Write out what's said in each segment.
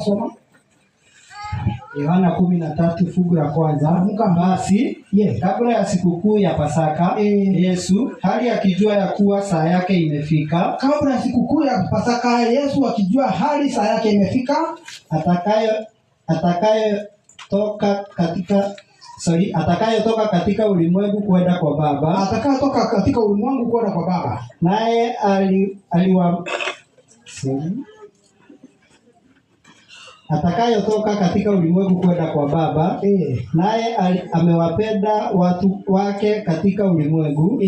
Soma Yohana 13 fungu la kwanza. Basi kabla ya sikukuu ya Pasaka, Yesu hali akijua ya kuwa saa yake imefika. Kabla ya sikukuu ya Pasaka, Yesu akijua hali saa yake imefika, atakayotoka katika ulimwengu kwenda kwa Baba. Atakayotoka katika ulimwengu kwenda kwa Baba. Naye atakayotoka katika ulimwengu kwenda kwa Baba, naye amewapenda watu wake katika ulimwengu,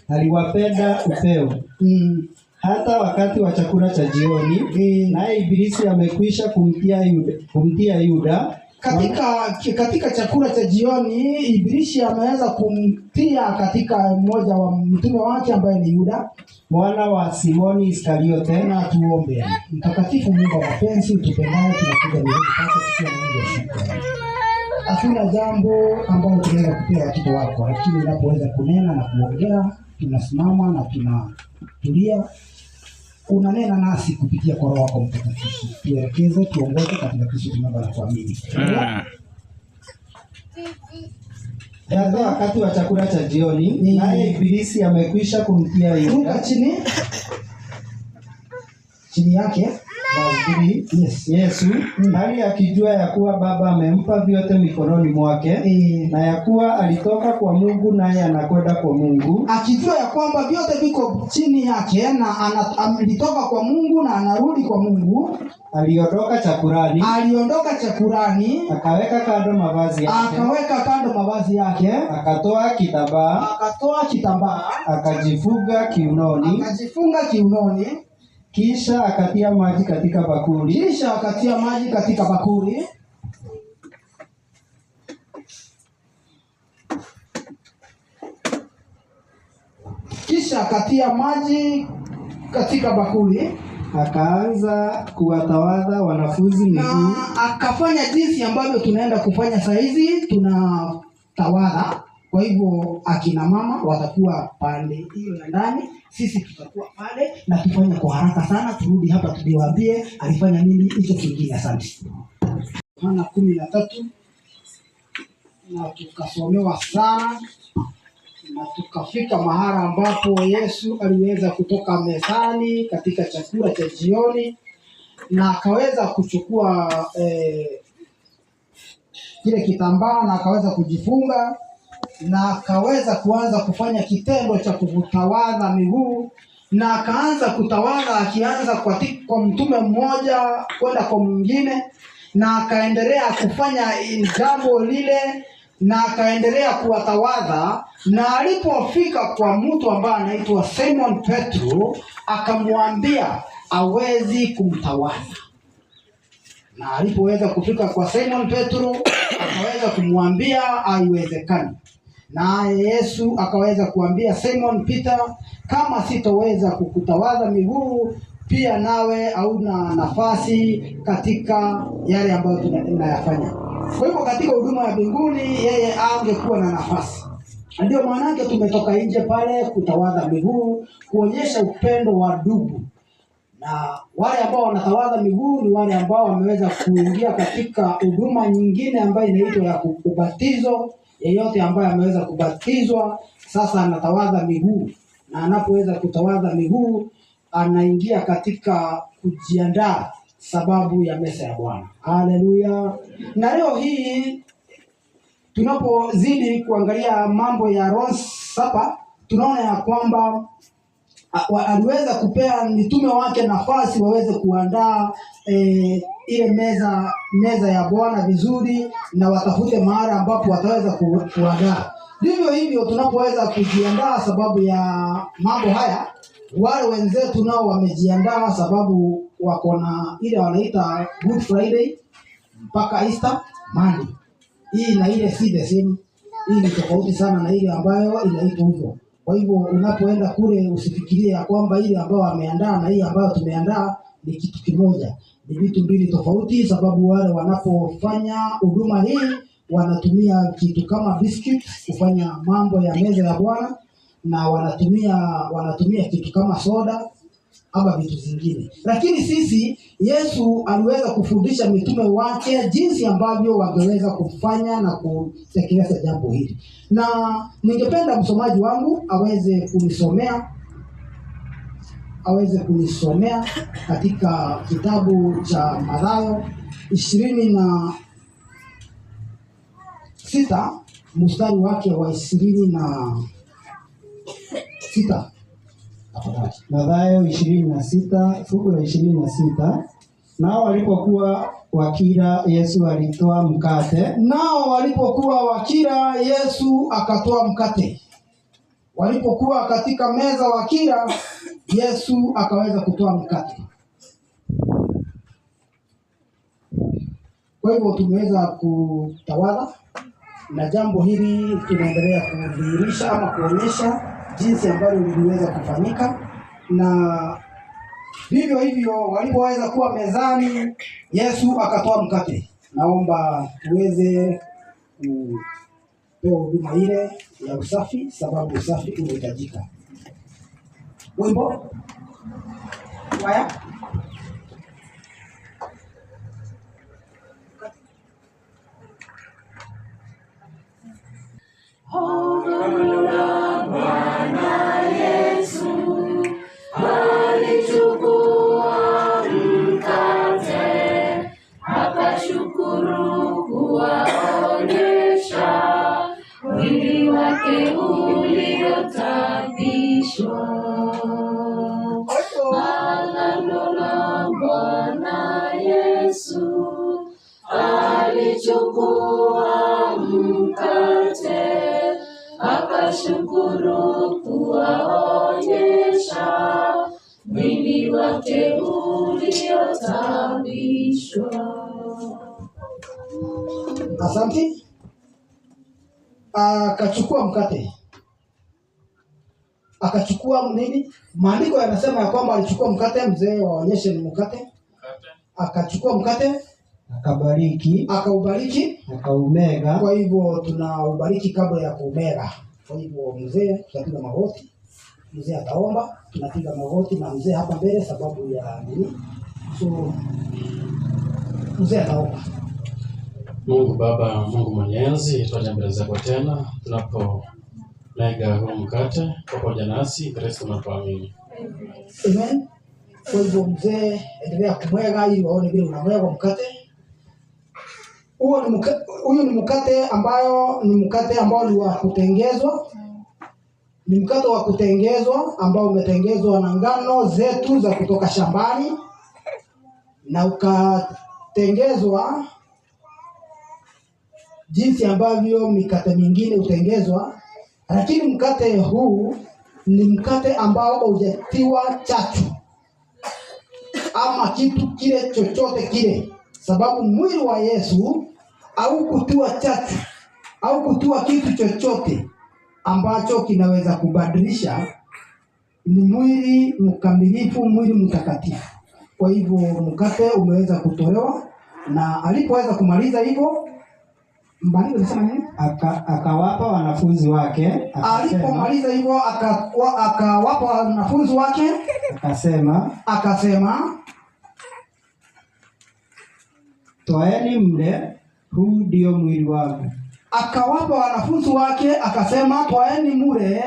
aliwapenda upeo. Hata wakati wa chakula cha jioni, naye Ibilisi amekwisha kumtia Yuda. Katika chakula cha jioni, Ibilisi ameweza kumtia katika mmoja wa mitume wake ambaye ni Yuda, mwana wa Simoni Iskariote. Na tuombe. Mtakatifu Mungu wa mapenzi, utupendaye, tunakuja mbele zako tukiwa na Mungu wa shukrani. Hakuna jambo ambalo tunaweza kupea watoto wako, lakini unapoweza kunena na kuongea, tunasimama na tunatulia. Unanena nasi kupitia kwa Roho wako Mtakatifu. Tuelekeze, tuongoze katika Kristo tunaomba na kuamini. Hata wakati wa chakula cha jioni, naye Ibilisi amekwisha kumtia Yuda. Chini yake Yesu hali akijua ya kuwa Baba amempa vyote mikononi mwake, na ya kuwa alitoka kwa Mungu naye anakwenda kwa Mungu. Akijua ya kwamba vyote viko chini yake na alitoka kwa Mungu na anarudi kwa Mungu, aliondoka chakurani, akaweka kando mavazi yake, akatoa kitambaa, akajifunga kiunoni, kisha akatia maji katika bakuli. Akaanza kuwatawadha wanafunzi miguu. Na akafanya jinsi ambavyo tunaenda kufanya saa hizi, tunatawadha. Kwa hivyo akina mama watakuwa pale hiyo ya ndani, sisi tutakuwa pale, na tufanye kwa haraka sana, turudi hapa tuliwaambie alifanya nini hicho kingine. Asante. Yohana 13 na tukasomewa sana na tukafika mahala ambapo Yesu aliweza kutoka mezani katika chakula cha jioni na akaweza kuchukua kile kitambaa na akaweza kujifunga na akaweza kuanza kufanya kitendo cha kutawadha miguu, na akaanza kutawadha akianza kwa mtume mmoja kwenda kwa mwingine, na akaendelea kufanya jambo lile na akaendelea kuwatawadha. Na alipofika kwa mtu ambaye anaitwa Simon Petro, akamwambia hawezi kumtawadha. Na alipoweza kufika kwa Simon Petro, akaweza kumwambia haiwezekani. Na Yesu akaweza kuambia Simon Peter, kama sitoweza kukutawadha miguu, pia nawe hauna nafasi katika yale ambayo tunayafanya. Kwa hivyo katika huduma ya mbinguni yeye angekuwa na nafasi. Ndio maana yake tumetoka nje pale kutawadha miguu, kuonyesha upendo wa ndugu. Na wale ambao wanatawadha miguu ni wale ambao wameweza kuingia katika huduma nyingine ambayo inaitwa ya ubatizo. Yeyote ambaye ameweza kubatizwa sasa anatawadha miguu, na anapoweza kutawadha miguu anaingia katika kujiandaa sababu ya meza ya Bwana. Haleluya. Na leo hii tunapozidi kuangalia mambo ya Lord's Supper, tunaona ya kwamba aliweza kupea mitume wake nafasi waweze kuandaa ile meza ya Bwana vizuri, na watafute mahali ambapo wataweza kuandaa. Ndivyo hivyo tunapoweza kujiandaa sababu ya mambo haya, wale wenzetu nao wamejiandaa sababu wako na ile wanaita Good Friday mpaka Easter Monday. Hii na ile si the same. Hii ni tofauti sana na ile ambayo inaitwa hivyo. Kwa hivyo unapoenda kule usifikirie ya kwamba ile ambayo wameandaa na hii ambayo tumeandaa ni kitu kimoja. Ni vitu mbili tofauti, sababu wale wanapofanya huduma hii wanatumia kitu kama biscuit kufanya mambo ya meza ya Bwana, na wanatumia kitu kama soda, ama vitu zingine. Lakini sisi, Yesu aliweza kufundisha mitume wake jinsi ambavyo wangeweza kufanya na kutekeleza jambo hili. Na ningependa msomaji wangu aweze kunisomea katika kitabu cha Mathayo 26 mstari wake wa 26. Mathayo 26 fungu la 26. Nao walipokuwa wakila, Yesu alitoa mkate. Yesu akatoa mkate. Walipokuwa katika meza wakila, Yesu akaweza kutoa mkate. Kwa hivyo tumeweza kutawadha, na jambo hili tunaendelea kudhihirisha ama kuonyesha jinsi ambavyo liliweza kufanyika. Na vivyo hivyo walipoweza kuwa mezani, Yesu akatoa mkate. Naomba tuweze kupewa huduma ile ya usafi, sababu usafi unahitajika. Wimbo haya Bwana Yesu alichukua mkate, akashukuru kuwaonyesha mwili wake uliotapishwa. Agano la Bwana Yesu alichukua mkate, akashukuru kuwaonyesha mwili wake uliotapishwa. Asante. Akachukua mkate. Akachukua nini? Maandiko yanasema ya kwamba alichukua mkate. Mzee waonyeshe ni mkate. Akachukua mkate, akaubariki, akaumega. Kwa hivyo tunaubariki kabla ya kuumega. Kwa hivyo mzee, tutapiga magoti. Mzee ataomba, tunapiga magoti na mzee hapa mbele sababu ya nini? So mzee ataomba. Mungu Baba, Mungu Mwenyezi, twaja mbele zako tena tunapomega huu mkate pamoja nasi, Kristo tunapoamini. Amen. Kwa hivyo mzee, endelea kumwega ili waone vile unamwega mkate. Huyu ni mkate ambao ni wa kutengezwa. Ni mkate wa kutengezwa ambao umetengezwa na ngano zetu za kutoka shambani, na ukatengezwa jinsi ambavyo mikate mingine hutengezwa. Lakini mkate huu ni mkate ambao hujatiwa chachu ama kitu kile chochote kile, sababu mwili wa Yesu au kutiwa chachu au kutiwa kitu chochote ambacho kinaweza kubadilisha. Ni mwili mkamilifu, mwili mtakatifu. Kwa hivyo mkate umeweza kutolewa, na alipoweza kumaliza hivyo, mbali anasema nini? Akawapa wanafunzi wake. Alipomaliza hivyo akawapa wanafunzi wake, akasema twaeni mle, huu ndio mwili wangu. Akawapa wanafunzi wake akasema, twaeni mle,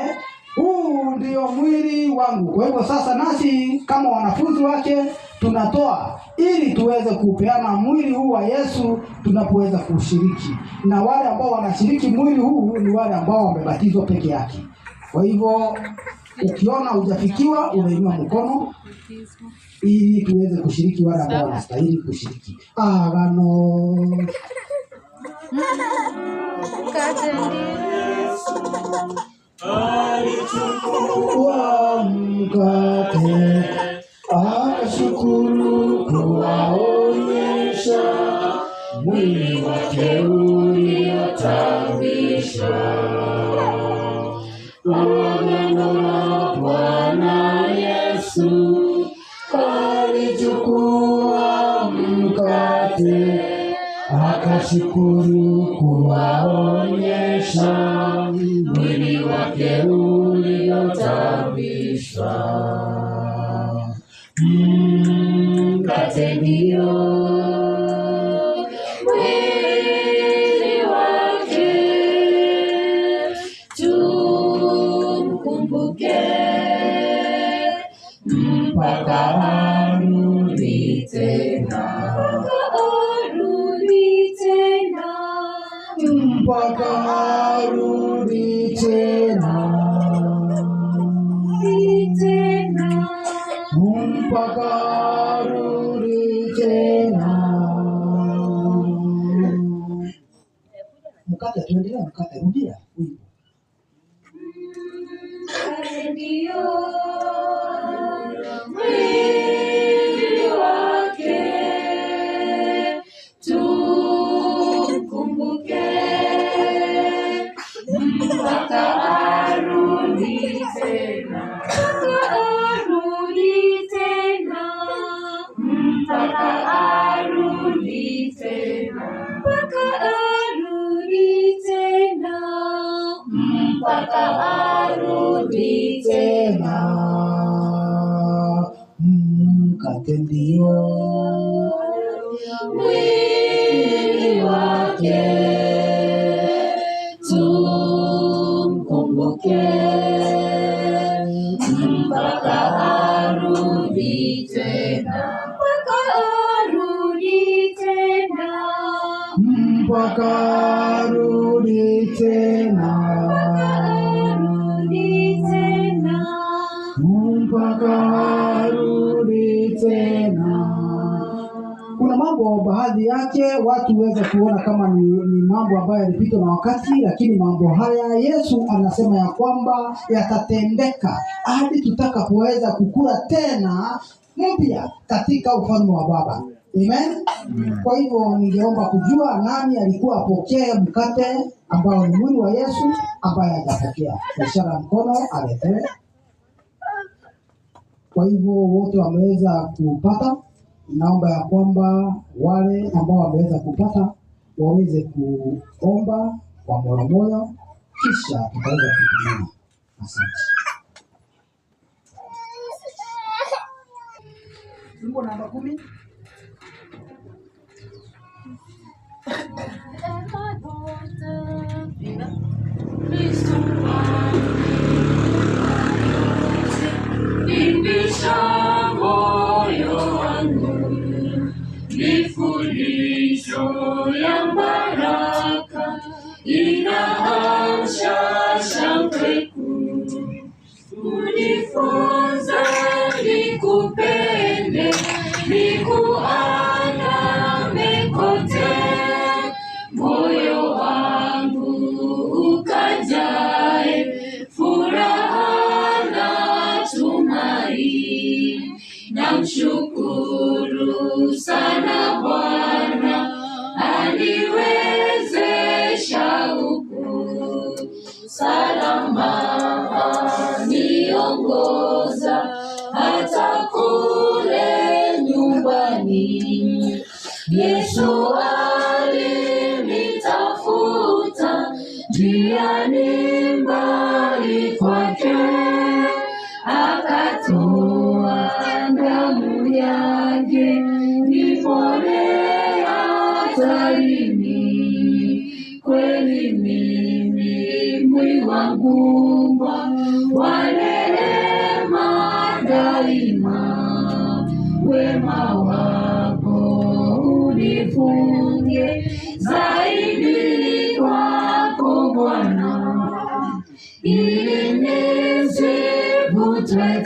huu ndio mwili wangu. Kwa hivyo sasa nasi kama wanafunzi wake tunatoa ili tuweze kupeana mwili huu wa Yesu tunapoweza kushiriki. Na wale ambao wanashiriki mwili huu ni wale ambao wamebatizwa peke yake. Kwa hivyo ukiona hujafikiwa, unainua mkono ili tuweze kushiriki wale ambao wanastahili kushiriki. Agano alichukua mkate, akashukuru kuwaonyesha mwili wake uliotapishwa. Agano la Bwana Yesu alichukua mkate, akashukuru kuwaonyesha mwili wake uliotapishwa. mkate ndio mwili wake, tumkumbuke mpaka arudi tena, mpaka arudi tena, mpaka arudi tena. Mkate, tuendelea mkate, rudia. Mkate ndio mwili wake, tumkumbuke mpaka arudi tena, mpaka arudi tena, mpaka arudi tena. Mkate ndio mwili wake, tumkumbuke mpaka arudi tena, mpaka arudi tena, mpaka arudi tena. Kuna mambo baadhi yake watu weza kuona kama ni mambo ambayo yalipitwa na wakati, lakini mambo haya Yesu anasema ya kwamba yatatendeka hadi tutakapoweza kukula tena mpya katika ufalme wa Baba. Amen. Kwa hivyo ningeomba kujua nani alikuwa apokee mkate ambao ni mwili wa Yesu ambaye hajapokea. Ishara mkono aletewe. Kwa hivyo wote wameweza kupata. Naomba ya kwamba wale ambao wameweza kupata waweze kuomba kwa moyo, kisha tutaweza kutumia. Asante. Wimbo namba 10. Imbisha moyo wangu, mifundisho ya baraka, inaamsha shangwe kuu. Unifunza nikupende, nikuandame kote, moyo wangu ukajae furaha na tumaini. Namshukuru sana Bwana aniwezesha huku salama, niongoza hata kule nyumbani. Yesu alinitafuta njiani mbali kwake, akatoa damu yake nipone hatarini. Kweli mimi mwiwa ngumba wa neema daima, wema wako unifunge zaidi kwako Bwana, ili nisivutwe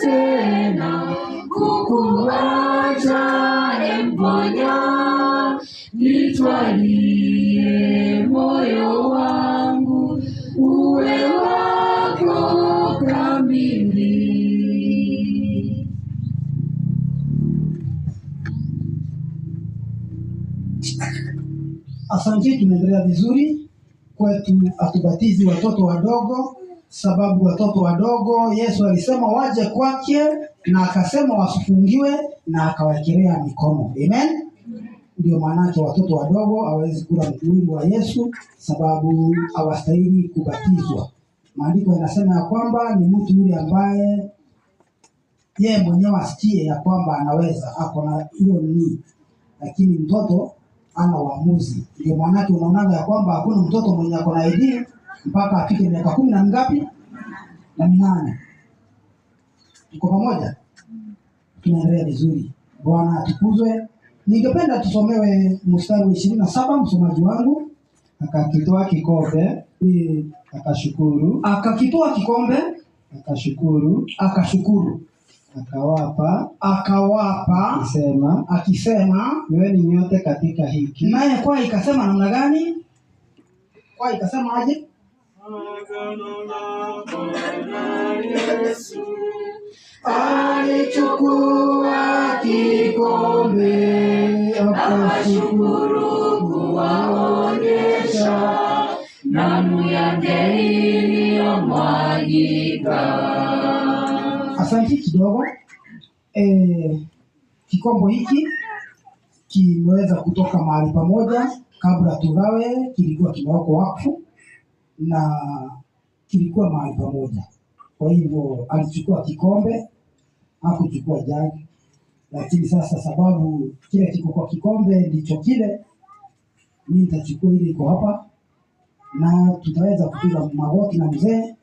tena kukuacha emponya. Nitwalie moyo wangu uwe wako kamili. Asante, tunaendelea vizuri. Kwetu atubatizi watoto wadogo, sababu watoto wadogo Yesu alisema waje kwake na akasema wasifungiwe na akawakelea mikono. Amen. Ndio maana watoto wadogo hawezi kula mwili wa Yesu sababu hawastahili kubatizwa. Maandiko yanasema ya kwamba ni mtu yule ambaye yeye mwenyewe asikie ya kwamba anaweza, ako na hiyo ni, lakini mtoto ana uamuzi. Ndio maana unaona ya kwamba hakuna mtoto mwenye ako na ID mpaka afike miaka 10 na ngapi? Na 8. Tuko pamoja? Tunaendelea vizuri. Bwana atukuzwe. Ningependa tusomewe mstari wa 27, msomaji wangu. Akakitoa kikombe, akashukuru. Akakitoa kikombe, akashukuru. Akawapa, akisema, nyweni nyote katika hiki. Naye kwa ikasema namna gani? Kwa ikasema aje? Yesu alichukua kikombe, akashukuru, kuwaonyesha damu yake iliyomwagika. Asante kidogo. Kikombe hiki kimeweza kutoka mahali pamoja kabla tugawe, kilikuwa kimewekwa wakfu na kilikuwa mahali pamoja. Kwa hivyo alichukua kikombe, hakuchukua jagi. Lakini sasa sababu kile kiko kwa kikombe ndicho kile, mimi nitachukua ile iko hapa na tutaweza kupiga magoti na mzee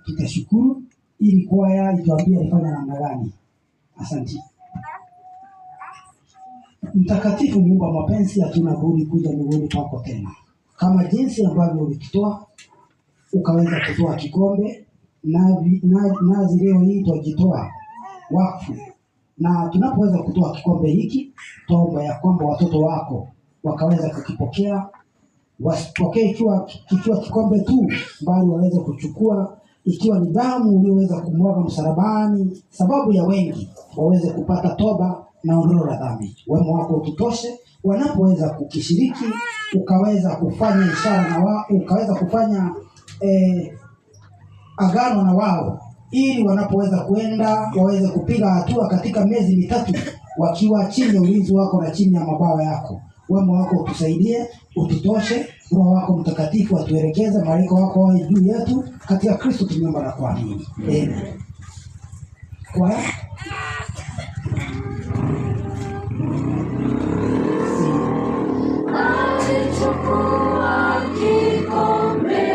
tutashukuru ili kwaya ituambie alifanya namna gani. Asante. Mtakatifu Mungu wa mapenzi, hatuna budi kuja mbinguni pako tena. Kama jinsi ambavyo ulitoa ukaweza kutoa kikombe, nazi leo hii tujitoa wakfu. Na tunapoweza kutoa kikombe hiki, tuomba ya kwamba watoto wako wakaweza kukipokea, wasipokee kikiwa kikombe tu, bali waweze kuchukua ikiwa ni damu ulioweza kumwaga msalabani, sababu ya wengi waweze kupata toba na ondoleo la dhambi. Wema wako ututoshe, wanapoweza kukishiriki, ukaweza kufanya ishara na wao, ukaweza kufanya agano na wao, ili wanapoweza kwenda waweze kupiga hatua katika miezi mitatu wakiwa chini ya ulinzi wako na chini ya mabawa yako. Wema wako utusaidie, ututoshe. Roho wako Mtakatifu atuelekeze, malaika wako wawe juu yetu, katika Kristo tumeomba na kuamini. Amen. Kwa alichukua kikombe,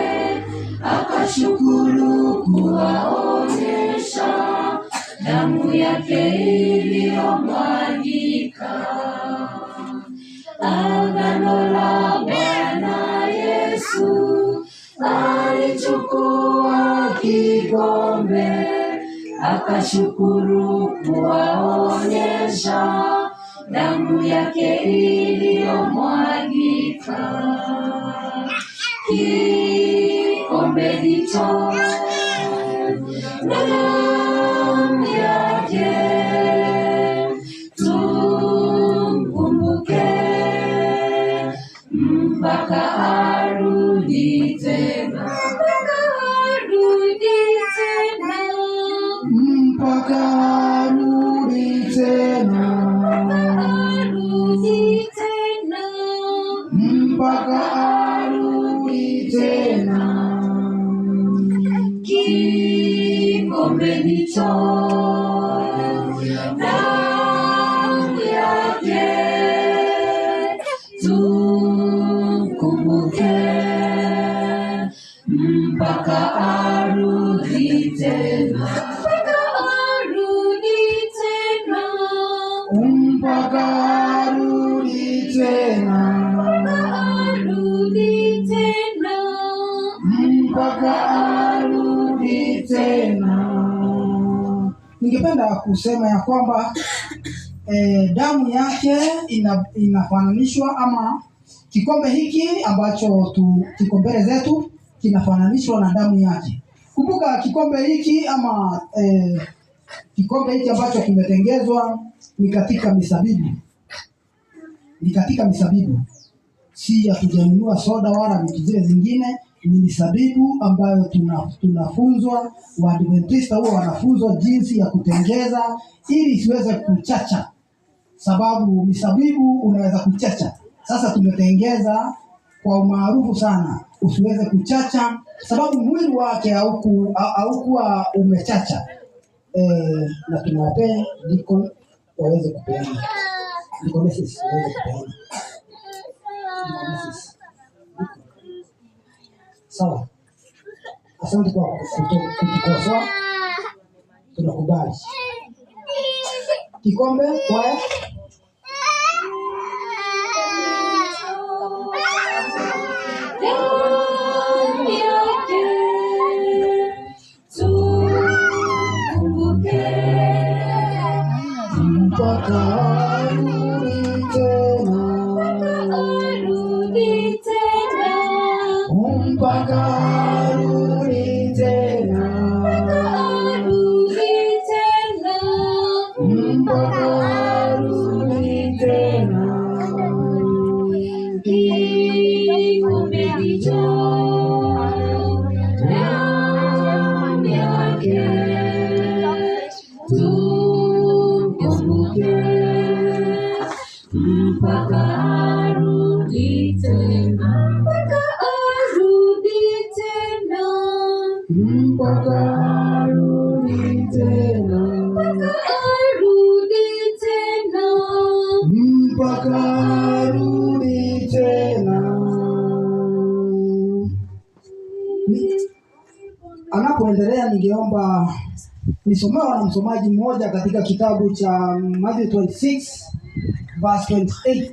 akashukuru, kuwaonyesha damu yake iliyomwagika. Agano la Bwana Yesu, alichukua kikombe, akashukuru, kuwaonyesha damu yake iliyomwagika. Kikombe hicho damu yake, tumkumbuke mpaka arudi tena, mpaka arudi tena, mpaka arudi tena. Kikombe hicho damu yake, tumkumbuke mpaka arudi tena, Mpaka arudi tena, mpaka arudi tena. Ningependa kusema ya kwamba damu yake inafananishwa, ama kikombe hiki ambacho kiko mbele zetu kinafananishwa na damu yake. Kumbuka kikombe hiki ama kikombe hiki ambacho kimetengezwa ni katika misabibu. Ni katika misabibu. Si hatujanunua soda wala vitu zile zingine, ni misabibu ambayo tunafunzwa. Waadventista huwa wanafunzwa jinsi ya kutengeza ili isiweze kuchacha, sababu misabibu unaweza kuchacha. Sasa tumetengeza kwa umaarufu sana usiweze kuchacha, sababu mwili wake haukuwa umechacha. na tunawapea deacon waweze kupeana. Deaconesses waweze kupeana. Deaconesses. Sawa. Asante kwa kutukosoa. Tunakubali. Kikombe kwaya. Mpaka arudi tena. Mpaka arudi tena. Mpaka arudi tena. Kikombe hicho damu yake tukumbuke mpaka arudi tena. Mpaka arudi tena. Mpaka arudi tena. Mpaka arudi tena. Mpaka arudi tena. Anapoendelea ningeomba nisomewa na msomaji mmoja katika kitabu cha Matthew 26 verse 28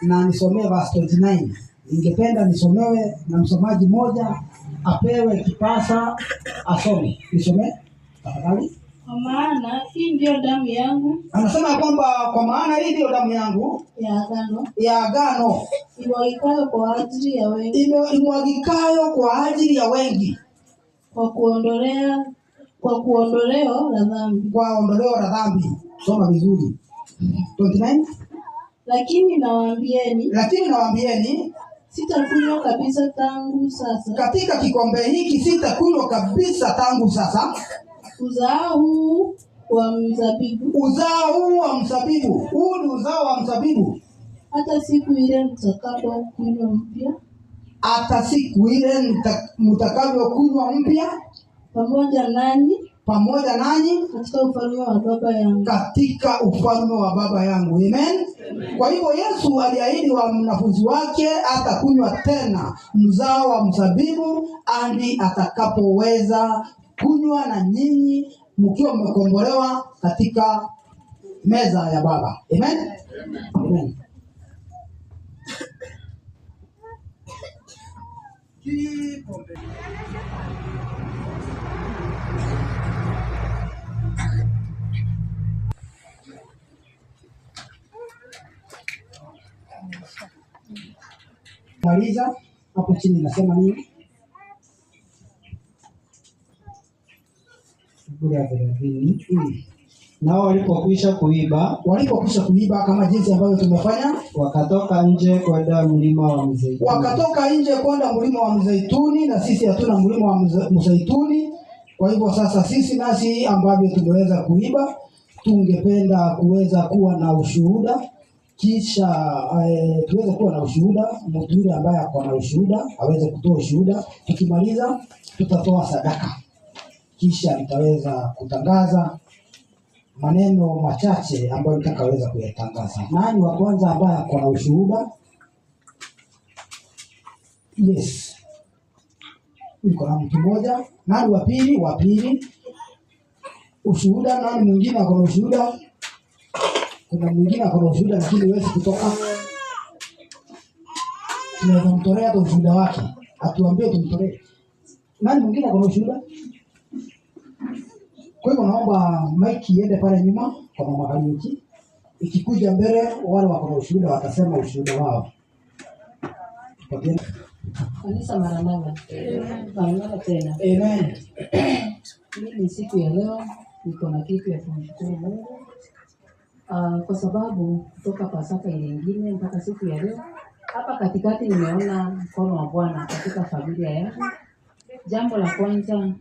na nisomee verse 29. Ningependa nisomewe na msomaji mmoja apewe kipasa asome. Nisomee tafadhali. Kwa maana hii ndio damu yangu. Anasema kwamba kwa maana hii ndio damu yangu ya agano imwagikayo kwa ajili ya wengi. Imwagikayo kwa ajili ya wengi. Kwa kuondoleo la dhambi. Kwa ondoleo la dhambi. Soma vizuri. 29. Lakini nawaambieni sitakunywa kabisa tangu sasa. Katika kikombe hiki sitakunywa kabisa tangu sasa. Uzao huu wa mzabibu. Uzao huu wa mzabibu. Huu ni uzao wa mzabibu. Hata siku ile mtakapokunywa mpya. Hata siku ile mtakavyokunywa mpya pamoja nanyi katika ufalme wa Baba yangu. Katika ufalme wa Baba yangu. Amen. Kwa hivyo Yesu aliahidi wanafunzi wake atakunywa tena mzao wa mzabibu hadi atakapoweza kunywa na nyinyi mkiwa mmekombolewa katika meza ya Baba. Amen. Amen. Maliza hapo chini nasema nini? Nao walipokwisha kuiba kama jinsi ambavyo tumefanya, wakatoka nje kwenda mlima wa Mzeituni. Na sisi hatuna mlima wa Mzeituni. Kwa hivyo sasa sisi nasi ambavyo tumeweza kuiba, tungependa kuweza kuwa na ushuhuda. Kisha tuweze kuwa na ushuhuda. Mtu yule ambaye ako na ushuhuda aweze kutoa ushuhuda. Tukimaliza tutatoa sadaka. Kisha nitaweza kutangaza maneno machache ambayo nitakaweza kuyatangaza. Nani wa kwanza ambaye ako na ushuhuda? Yes. Niko na mtu mmoja. Nani wa pili? Ushuhuda. Nani mwingine ako na ushuhuda? Kuna mwingine ako na ushuhuda lakini hawezi kutoka. Tunaweza mtolea tu ushuhuda wake. Atuambie tumtolee. Nani mwingine ako na ushuhuda? Kwa hivyo naomba mic iende pale nyuma kwa mama Kariuki. Ikikuja mbele wale wako na ushuhuda watasema ushuhuda wao. Kanisa Maranatha. Maranatha tena. Amen. Mimi siku ya leo niko na kitu ya kumshukuru Mungu. Kwa sababu kutoka Pasaka ile nyingine mpaka siku ya leo hapa katikati nimeona mkono wa Bwana katika familia yangu. Jambo la kwanza,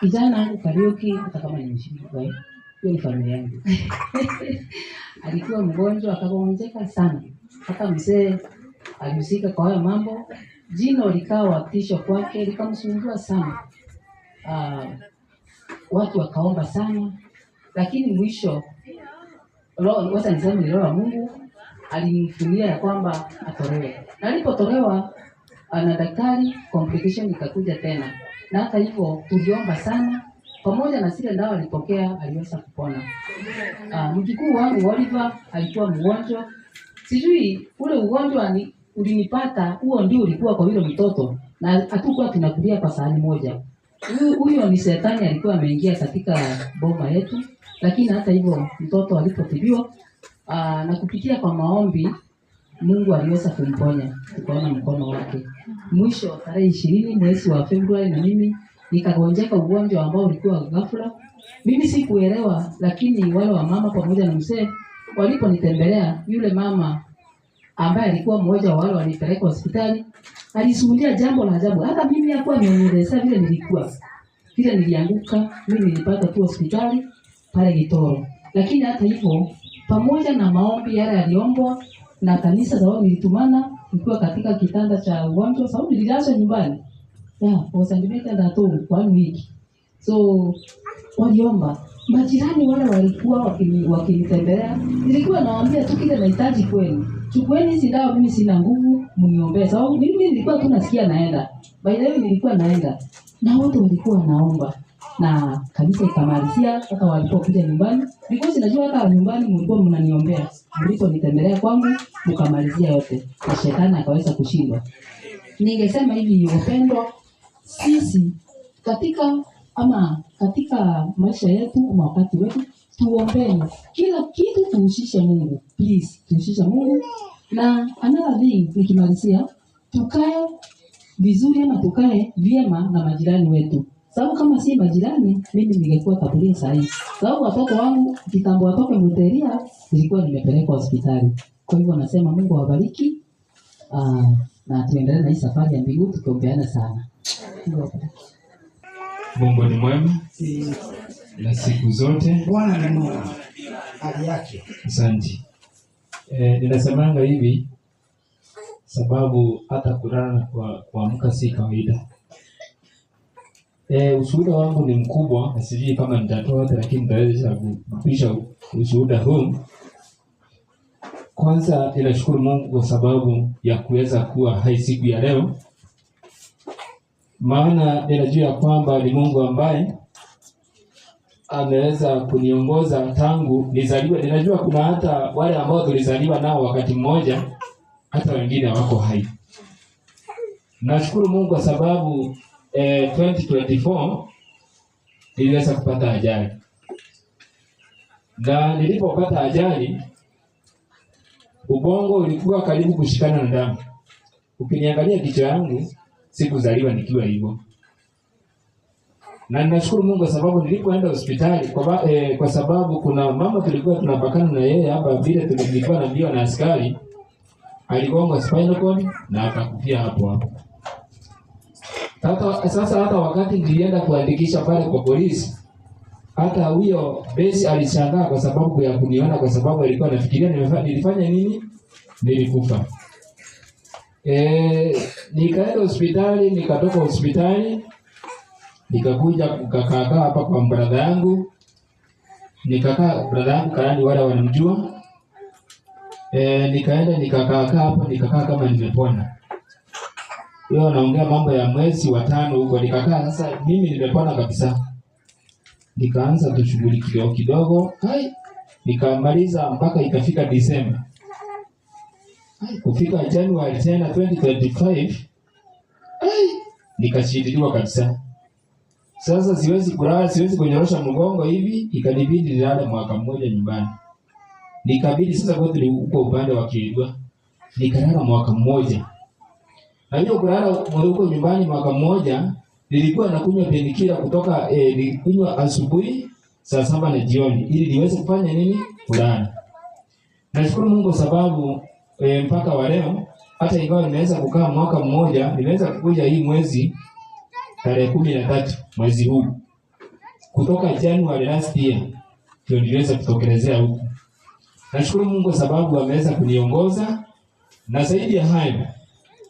kijana Kariuki, hata kama ni mshirika, hiyo ni familia yangu. Alikuwa mgonjwa akagonjeka sana. Hata mzee alihusika kwa haya mambo. Jino likawa tisho kwake, likamsumbua sana. watu wakaomba sana, lakini mwisho wacha niseme ni Roho wa Mungu alinifunulia ya kwamba atolewe. Na alipotolewa na daktari, complication ikakuja tena. Na hata hivyo tuliomba sana, pamoja na zile dawa alipokea aliweza kupona. Mjukuu wangu Oliver alikuwa mgonjwa. Sijui ule ugonjwa ulinipata, huo ndio ulikuwa kwa yule mtoto, na hatukuwa tunakulia kwa sahani moja. Huyo ni shetani alikuwa ameingia katika boma yetu, lakini hata hivyo mtoto alipotibiwa na kupitia kwa maombi Mungu aliweza kumponya, tukaona mkono wake. Mwisho tarehe 20 mwezi wa Februari, na mimi nikagonjeka ugonjwa ambao ulikuwa ghafla. Mimi sikuelewa, lakini wale wa mama pamoja na mzee waliponitembelea, yule mama ambaye alikuwa mmoja wa wale walipeleka hospitali alisuhudia jambo la ajabu. Hata mimi hakuwa amenieleza vile nilikuwa. Vile nilianguka, mimi nilipata tu hospitali pale Gitoro. Lakini hata hivyo, pamoja na maombi yale yaliombwa na kanisa zao nilitumana, nikiwa katika kitanda cha ugonjwa, sababu nililazwa nyumbani. Wasanimeka ndato kwa wiki. So waliomba. Majirani wale walikuwa wakinitembelea. Nilikuwa nawaambia tu kile nahitaji kwenu. Chukueni hizi dawa, mimi sina nguvu, mniombee. Sababu mimi nilikuwa tu nasikia naenda. By the way nilikuwa naenda. Na wote walikuwa naomba. Na kanisa ikamalizia hata walipokuja nyumbani. Because najua hata nyumbani mlikuwa mnaniombea. Mliponitembelea kwangu mkamalizia yote. Na shetani akaweza kushindwa. Ningesema hivi wapendwa, sisi katika maisha yetu ama wakati wetu tuombeni. Kila kitu tuhusishe Mungu. Please, tuhusishe Mungu. Na another thing nikimalizia, tukae vizuri ama tukae vyema na majirani wetu. Sababu kama si majirani, mimi ningekuwa kaburini saa hii. Sababu watoto wangu kitambo watoke Muteria, nilikuwa nimepelekwa hospitali. Kwa hivyo nasema Mungu awabariki. Na tuendelee na hii safari ya mbinguni tukiombeana sana. Mungu ni mwema na siku zote. Bwana ni mwema hali yake. Asante. Ninasemanga hivi sababu hata kulala na kuamka si kawaida. Ushuhuda wangu ni mkubwa, na sijui kama nitatoa, lakini nitaweza kupisha ushuhuda huu. Kwanza ninashukuru Mungu kwa sababu ya kuweza kuwa hai siku ya leo. Maana ninajua kwamba ni Mungu ambaye ameweza kuniongoza tangu nizaliwe. Ninajua kuna hata wale ambao tulizaliwa nao wakati mmoja, hata wengine wako hai. Nashukuru Mungu kwa sababu 2024 niliweza kupata ajali. Na nilipopata ajali, ubongo ulikuwa karibu kushikana na damu. Ukiniangalia kichwa yangu, sikuzaliwa nikiwa hivyo. Na ninashukuru Mungu kwa sababu nilipoenda hospitali kwa sababu kuna mama tulikuwa tunapakana na yeye hapa, vile tulikuwa naambiwa na askari, aligonga spinal cord na akakufia hapo. Sasa hata wakati nilienda kuandikisha pale kwa polisi, hata huyo besi alishangaa kwa sababu ya kuniona, kwa sababu alikuwa anafikiria nilifanya nini, nilikufa. Nikaenda hospitali, nikatoka hospitali, nikakuja kukaa hapa kwa brother yangu. Nikakaa brother yangu karani wale wanamjua. Nikaenda nikakaa hapo, nikakaa kama nimepona. Yeye anaongea mambo ya mwezi wa 5 huko, nikakaa sasa mimi nimepona kabisa. Nikaanza kushughuli kidogo, nikamaliza mpaka ikafika Disemba. Kufika Januari tena 2025, nikashindiliwa kabisa. Sasa siwezi kulala, siwezi kunyorosha mgongo hivi, ikanibidi nilale mwaka mmoja nyumbani. Nikabidi sasa kwetu ni huko upande wa Kilwa. Nikalala mwaka mmoja. Na hiyo kulala huko nyumbani mwaka mmoja, nilikuwa nakunywa penikila kutoka nilikunywa asubuhi saa 7 na jioni ili niweze kufanya nini? Kulala. Nashukuru Mungu sababu mpaka wa leo hata ingawa nimeweza kukaa mwaka mmoja, nimeweza kukuja hii mwezi tarehe 13 mwezi huu. Kutoka January last year ndio niliweza kutokelezea huku. Nashukuru Mungu sababu ameweza kuniongoza, na zaidi ya hayo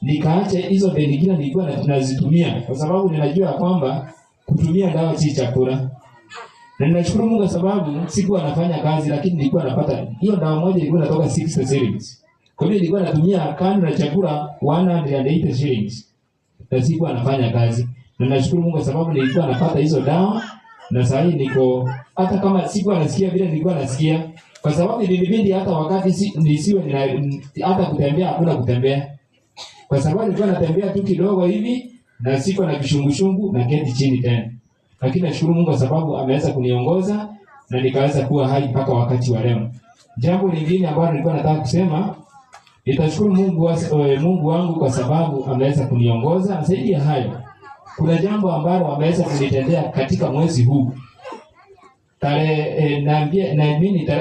nikaacha hizo penikila nilikuwa nazitumia, kwa sababu ninajua kwamba kutumia dawa si chakula. Na ninashukuru Mungu kwa sababu sikuwa nafanya kazi, lakini nilikuwa napata hiyo dawa moja ilikuwa inatoka 60 shillings. Kwa hiyo nilikuwa natumia kando na chakula 180 shillings. Na sikuwa nafanya kazi. Na nashukuru Mungu kwa sababu nilikuwa napata hizo dawa, na sasa niko hata kama sikuwa nasikia vile nilikuwa nasikia, kwa sababu nilibidi hata wakati nisiwe hata kutembea hakuna kutembea. Kwa sababu nilikuwa natembea tu kidogo hivi na siko na kishungushungu na keti chini tena. Lakini nashukuru Mungu kwa sababu ameweza kuniongoza na nikaweza kuwa hai mpaka wakati wa leo. Jambo lingine ambalo nilikuwa nataka kusema, nitashukuru Mungu wangu kwa sababu ameweza kuniongoza. Zaidi ya hayo, kuna jambo ambalo ameweza kunitendea katika mwezi huu.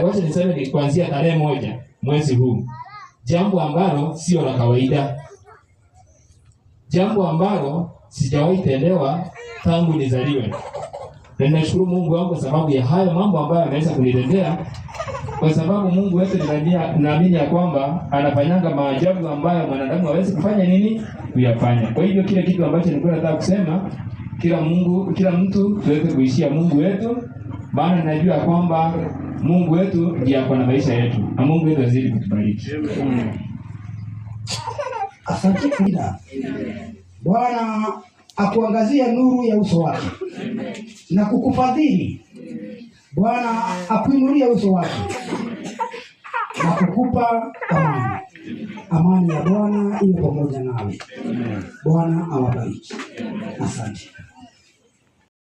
Wacha niseme ni kuanzia tarehe 1 mwezi huu. Jambo ambalo sio la kawaida. Jambo ambalo sijawahi tendewa tangu nizaliwe. Na ninashukuru Mungu wangu kwa sababu ya hayo mambo ambayo ameweza kunitendea, kwa sababu Mungu wetu naamini ya kwamba anafanyanga maajabu ambayo mwanadamu hawezi kufanya nini? Kuyafanya. Kwa hivyo kile kitu ambacho nilikuwa nataka kusema, kila mtu tuweze kuishia Mungu wetu, maana najua kwamba Mungu wetu ndiye ako na maisha yetu. Na Mungu wetu azidi kutubariki. Asante Kida. Bwana akuangazia nuru ya uso wake na kukufadhili. Bwana akuinulie uso wake na kukupa amani. Amani ya Bwana iwe pamoja nawe. Bwana awabariki. Asante.